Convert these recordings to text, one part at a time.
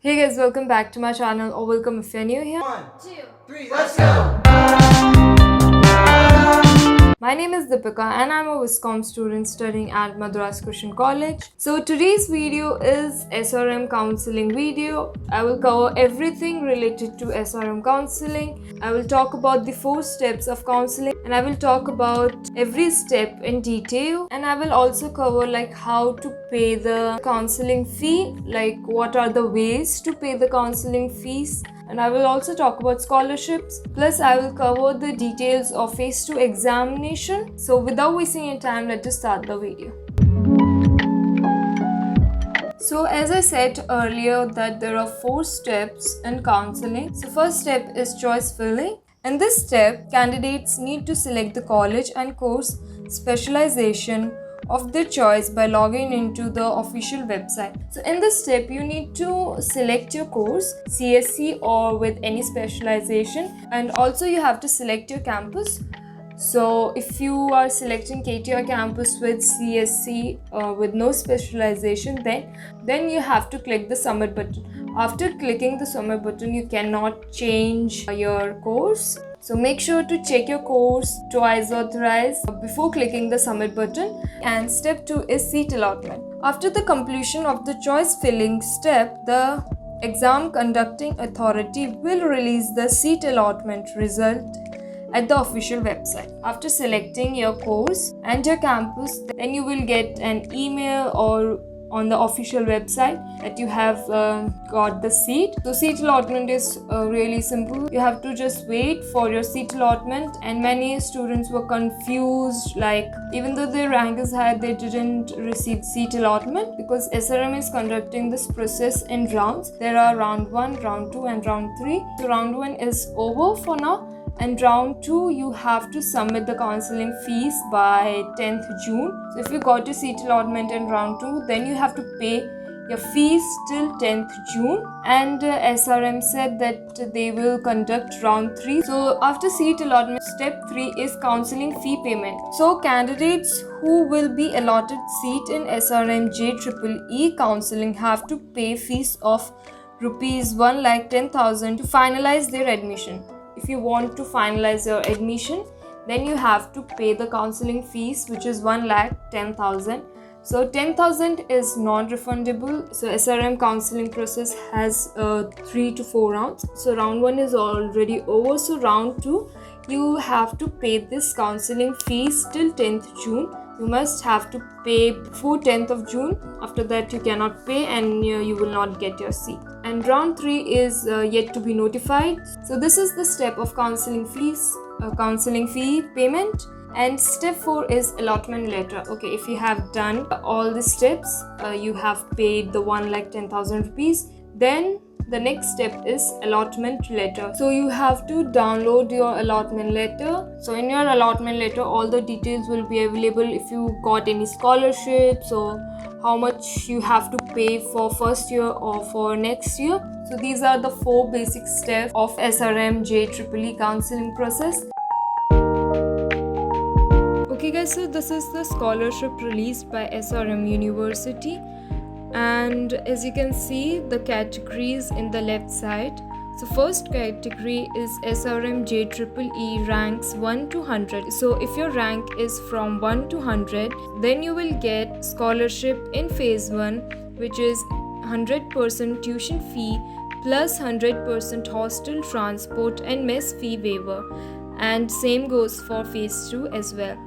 Hey guys, welcome back to my channel or welcome if you're new here. One, two, three, let's go! My name is Deepika and I'm a Wiscom student studying at Madras Christian College. So today's video is SRM counseling video. I will cover everything related to SRM counseling. I will talk about the 4 steps of counseling and I will talk about every step in detail, and I will also cover like how to pay the counseling fee, like what are the ways to pay the counseling fees, and I will also talk about scholarships. Plus I will cover the details of phase 2 examination. So without wasting your time, let us start the video. So as I said earlier that there are 4 steps in counseling. So first step is choice filling. In this step, candidates need to select the college and course specialization of their choice by logging into the official website. So in this step, you need to select your course, CSC or with any specialization, and also you have to select your campus. So if you are selecting KTR campus with CSC with no specialization, then you have to click the submit button. After clicking the submit button, you cannot change your course. So make sure to check your course twice or thrice before clicking the submit button. And step 2 is seat allotment. After the completion of the choice filling step, the exam conducting authority will release the seat allotment result at the official website. After selecting your course and your campus, then you will get an email or on the official website that you have got the seat. So seat allotment is really simple. You have to just wait for your seat allotment, and many students were confused, like even though their rank is high, they didn't receive seat allotment because SRM is conducting this process in rounds. There are round 1, round 2 and round 3. So round 1 is over for now, and round 2 you have to submit the counseling fees by 10th June. So if you got your seat allotment in round 2, then you have to pay your fees till 10th June, and SRM said that they will conduct round 3. So after seat allotment, step 3 is counseling fee payment. So candidates who will be allotted seat in SRM JEEE counseling have to pay fees of rupees 1,10,000 to finalize their admission. If you want to finalize your admission, then you have to pay the counseling fees, which is 1,10,000. So 10,000 is non-refundable. So SRM counseling process has 3 to 4 rounds. So round 1 is already over. So round 2, you have to pay this counseling fees till 10th June. You must have to pay before 10th of June. After that, you cannot pay and you will not get your seat. And round 3 is yet to be notified. So this is the step of counseling fees, counseling fee payment. And step 4 is allotment letter. Okay, if you have done all the steps, you have paid the 1,10,000 rupees, then the next step is allotment letter. So you have to download your allotment letter. So in your allotment letter, all the details will be available. If you got any scholarships or how much you have to pay for first year or for next year. So these are the 4 basic steps of SRM JEEE counseling process. Okay guys, so this is the scholarship released by SRM University, and as you can see the categories in the left side. So first category is SRM JEEE ranks 1 to 100. So if your rank is from 1 to 100, then you will get scholarship in phase 1, which is 100% tuition fee plus 100% hostel transport and mess fee waiver, and same goes for phase 2 as well.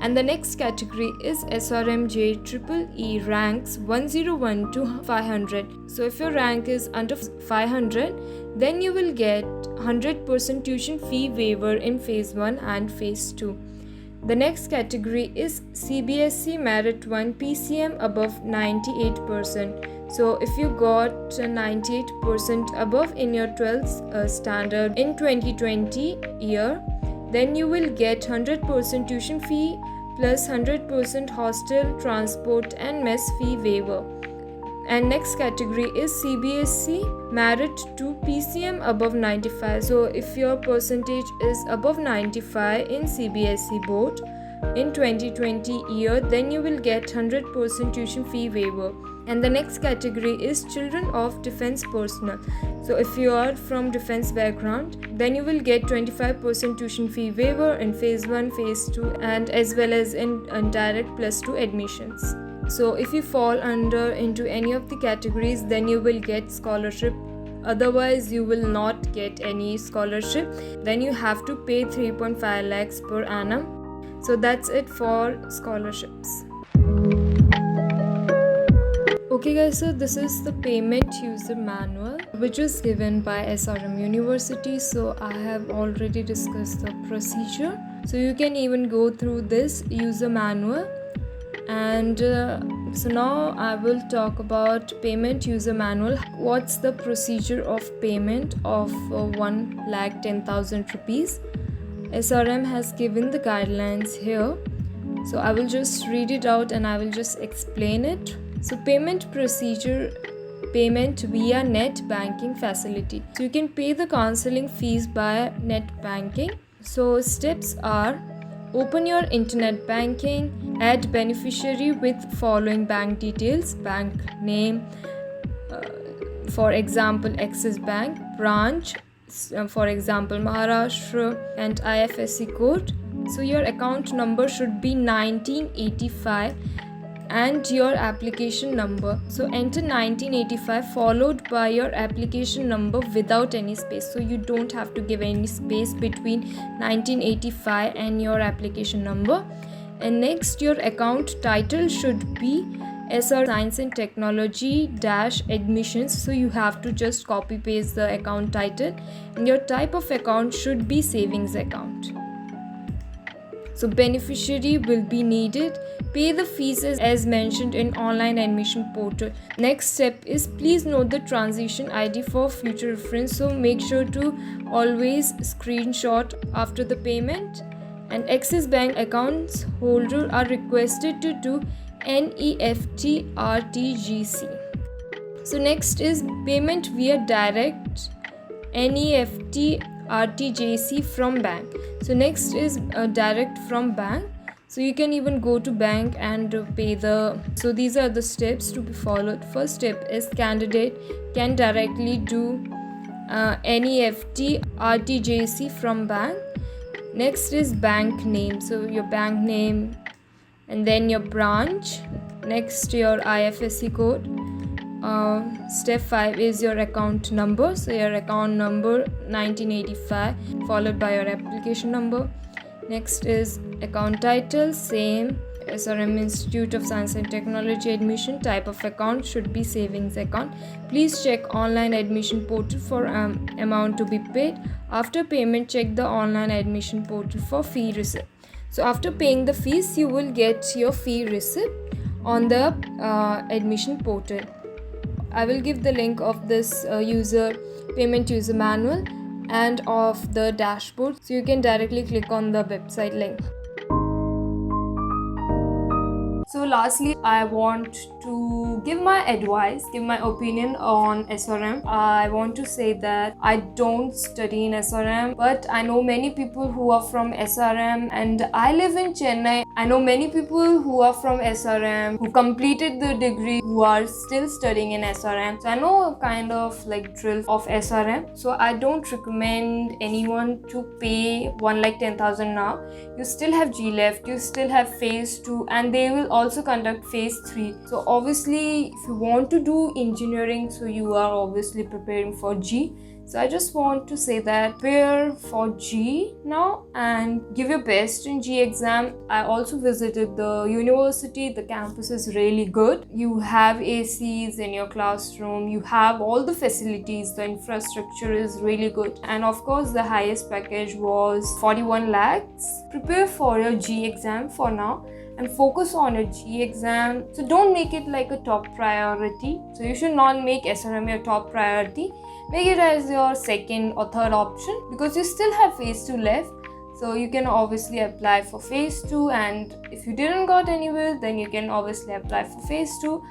And the next category is SRM JEEE ranks 101 to 500. So if your rank is under 500, then you will get 100% tuition fee waiver in phase 1 and phase 2. The next category is CBSE Merit 1 PCM above 98%. So if you got 98% above in your 12th standard in 2020 year, then you will get 100% tuition fee plus 100% hostel, transport and mess fee waiver. And next category is CBSE Merit 2 PCM above 95. So if your percentage is above 95 in CBSE board in 2020 year, then you will get 100% tuition fee waiver. And the next category is children of defense personnel. So if you are from defense background, then you will get 25% tuition fee waiver in phase 1, phase 2, and as well as in direct +2 admissions. So if you fall into any of the categories, then you will get scholarship. Otherwise you will not get any scholarship. Then you have to pay 3.5 lakhs per annum. So that's it for scholarships. Okay guys, so this is the payment user manual which was given by SRM University. So I have already discussed the procedure. So you can even go through this user manual. And so now I will talk about payment user manual. What's the procedure of payment of 1,10,000 rupees? SRM has given the guidelines here. So I will just read it out and I will just explain it. So payment procedure, payment via net banking facility. So you can pay the counseling fees by net banking. So steps are: open your internet banking, add beneficiary with following bank details: bank name, for example Axis Bank, branch, for example Maharashtra, and IFSC code. So your account number should be 1985 and your application number. So enter 1985 followed by your application number without any space. So you don't have to give any space between 1985 and your application number. And next, your account title should be SR Science and Technology -admissions. So you have to just copy paste the account title. And your type of account should be savings account. So beneficiary will be needed. Pay the fees as mentioned in online admission portal. Next step is please note the transaction ID for future reference. So make sure to always screenshot after the payment. And Axis Bank accounts holder are requested to do NEFT RTGC. So next is payment via direct NEFT RTGC from bank. So next is direct from bank. So you can even go to bank and pay the. So these are the steps to be followed. First step is candidate can directly do NEFT RTGC from bank. Next is bank name. So your bank name and then your branch. Next your IFSC code. Step 5 is your account number. So your account number 1985 followed by your application number. Next is account title, same SRM Institute of Science and Technology admission. Type of account should be savings account. Please check online admission portal for amount to be paid. After payment, check the online admission portal for fee receipt. So after paying the fees, you will get your fee receipt on the admission portal. I will give the link of this payment user manual and of the dashboard, so you can directly click on the website link. So lastly, I want to give my advice, give my opinion on SRM. I want to say that I don't study in SRM, but I know many people who are from SRM, and I live in Chennai. I know many people who are from SRM, who completed the degree, who are still studying in SRM. So I know a kind of like drill of SRM. So I don't recommend anyone to pay 1,10,000 now. You still have G left, you still have phase 2, and they will also conduct phase 3. So obviously if you want to do engineering, so you are obviously preparing for G. So I just want to say that prepare for G now and give your best in G exam. I also visited the university. The campus is really good. You have ACs in your classroom. You have all the facilities. The infrastructure is really good. And of course, the highest package was 41 lakhs. Prepare for your G exam for now and focus on a G exam. So don't make it like a top priority. So you should not make SRM your top priority. Make it as your second or third option, because you still have phase 2 left. So you can obviously apply for phase 2, and if you didn't got anywhere, then you can obviously apply for phase 2.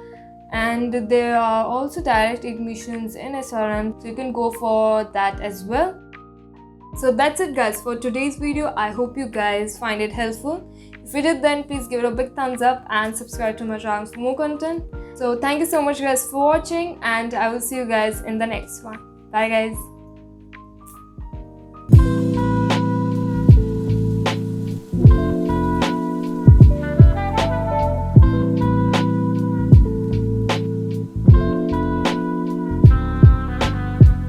And there are also direct admissions in SRM, so you can go for that as well. So that's it guys for today's video. I hope you guys find it helpful. If you did, then please give it a big thumbs up and subscribe to my channel for more content. So thank you so much guys for watching, and I will see you guys in the next one. Bye guys.